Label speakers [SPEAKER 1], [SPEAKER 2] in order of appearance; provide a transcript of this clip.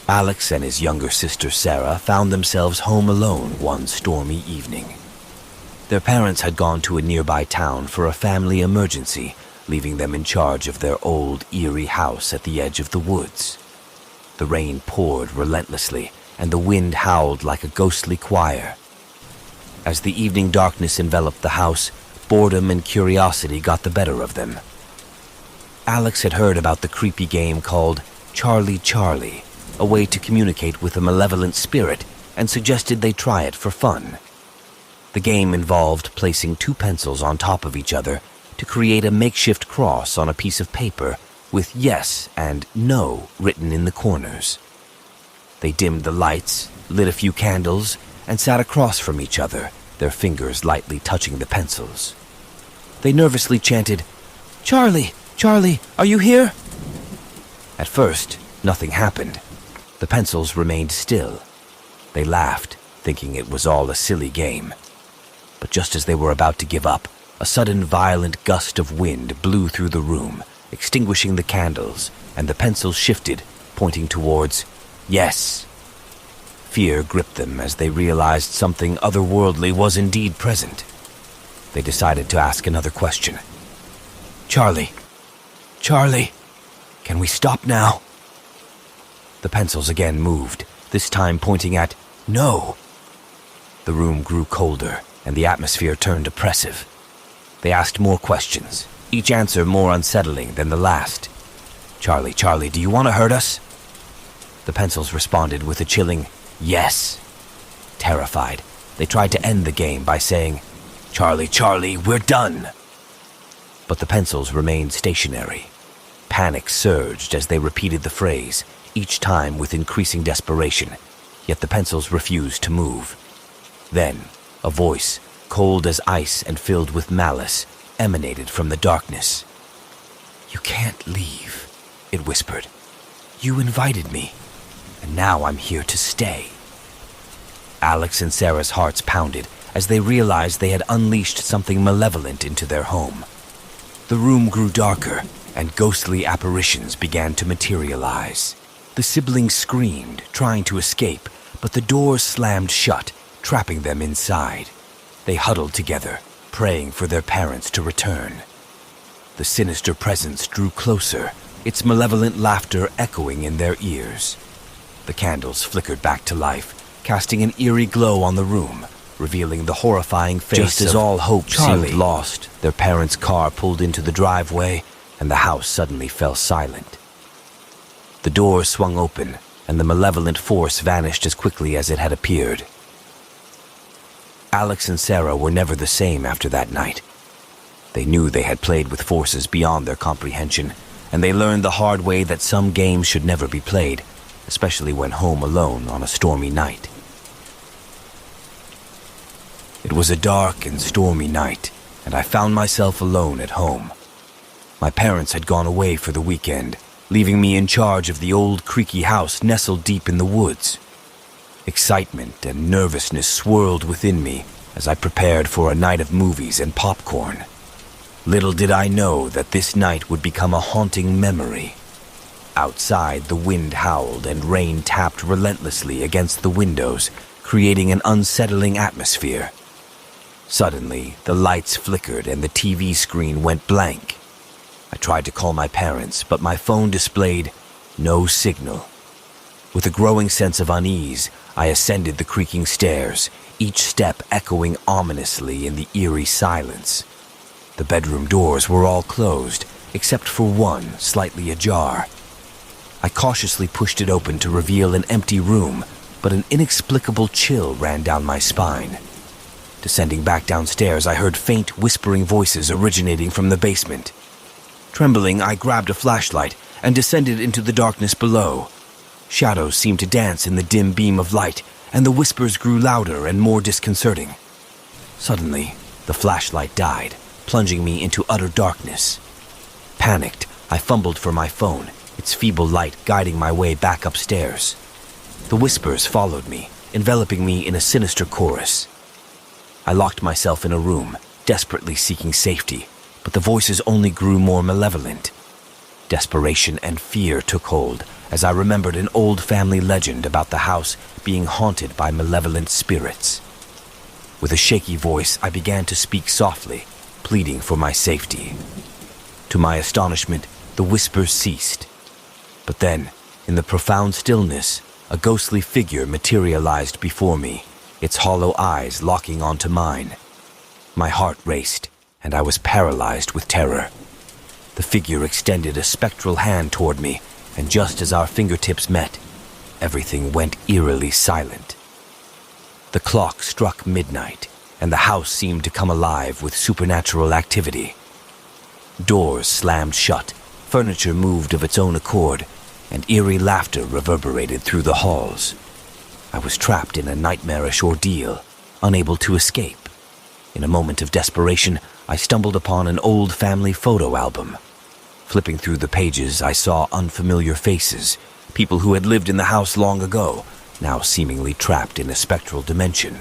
[SPEAKER 1] Alex and his younger sister Sarah found themselves home alone one stormy evening. Their parents had gone to a nearby town for a family emergency, leaving them in charge of their old, eerie house at the edge of the woods. The rain poured relentlessly, and the wind howled like a ghostly choir. As the evening darkness enveloped the house, boredom and curiosity got the better of them. Alex had heard about the creepy game called Charlie Charlie, a way to communicate with a malevolent spirit, and suggested they try it for fun. The game involved placing 2 pencils on top of each other to create a makeshift cross on a piece of paper with yes and no written in the corners. They dimmed the lights, lit a few candles, and sat across from each other, their fingers lightly touching the pencils. They nervously chanted, "Charlie, Charlie, are you here?" At first, nothing happened. The pencils remained still. They laughed, thinking it was all a silly game. But just as they were about to give up, a sudden violent gust of wind blew through the room, extinguishing the candles, and the pencils shifted, pointing towards yes. Fear gripped them as they realized something otherworldly was indeed present. They decided to ask another question. "Charlie, Charlie, can we stop now?" The pencils again moved, this time pointing at no. The room grew colder, and the atmosphere turned oppressive. They asked more questions, each answer more unsettling than the last. "Charlie, Charlie, do you want to hurt us?" The pencils responded with a chilling yes. Terrified, they tried to end the game by saying, "Charlie, Charlie, we're done." But the pencils remained stationary. Panic surged as they repeated the phrase, each time with increasing desperation, yet the pencils refused to move. Then, a voice, cold as ice and filled with malice, emanated from the darkness. "You can't leave," it whispered. "You invited me, and now I'm here to stay." Alex and Sarah's hearts pounded as they realized they had unleashed something malevolent into their home. The room grew darker, and ghostly apparitions began to materialize. The siblings screamed, trying to escape, but the doors slammed shut, trapping them inside. They huddled together, praying for their parents to return. The sinister presence drew closer, its malevolent laughter echoing in their ears. The candles flickered back to life, casting an eerie glow on the room, revealing the horrifying face just as all hope seemed lost. Their parents' car pulled into the driveway, and the house suddenly fell silent. The door swung open, and the malevolent force vanished as quickly as it had appeared. Alex and Sarah were never the same after that night. They knew they had played with forces beyond their comprehension, and they learned the hard way that some games should never be played, especially when home alone on a stormy night. It was a dark and stormy night, and I found myself alone at home. My parents had gone away for the weekend, leaving me in charge of the old creaky house nestled deep in the woods. Excitement and nervousness swirled within me as I prepared for a night of movies and popcorn. Little did I know that this night would become a haunting memory. Outside, the wind howled and rain tapped relentlessly against the windows, creating an unsettling atmosphere. Suddenly, the lights flickered and the TV screen went blank. I tried to call my parents, but my phone displayed no signal. With a growing sense of unease, I ascended the creaking stairs, each step echoing ominously in the eerie silence. The bedroom doors were all closed, except for one slightly ajar. I cautiously pushed it open to reveal an empty room, but an inexplicable chill ran down my spine. Descending back downstairs, I heard faint, whispering voices originating from the basement. Trembling, I grabbed a flashlight and descended into the darkness below. Shadows seemed to dance in the dim beam of light, and the whispers grew louder and more disconcerting. Suddenly, the flashlight died, plunging me into utter darkness. Panicked, I fumbled for my phone, its feeble light guiding my way back upstairs. The whispers followed me, enveloping me in a sinister chorus. I locked myself in a room, desperately seeking safety, but the voices only grew more malevolent. Desperation and fear took hold as I remembered an old family legend about the house being haunted by malevolent spirits. With a shaky voice, I began to speak softly, pleading for my safety. To my astonishment, the whispers ceased. But then, in the profound stillness, a ghostly figure materialized before me, its hollow eyes locking onto mine. My heart raced, and I was paralyzed with terror. The figure extended a spectral hand toward me, and just as our fingertips met, everything went eerily silent. The clock struck midnight, and the house seemed to come alive with supernatural activity. Doors slammed shut, furniture moved of its own accord, and eerie laughter reverberated through the halls. I was trapped in a nightmarish ordeal, unable to escape. In a moment of desperation, I stumbled upon an old family photo album. Flipping through the pages, I saw unfamiliar faces, people who had lived in the house long ago, now seemingly trapped in a spectral dimension.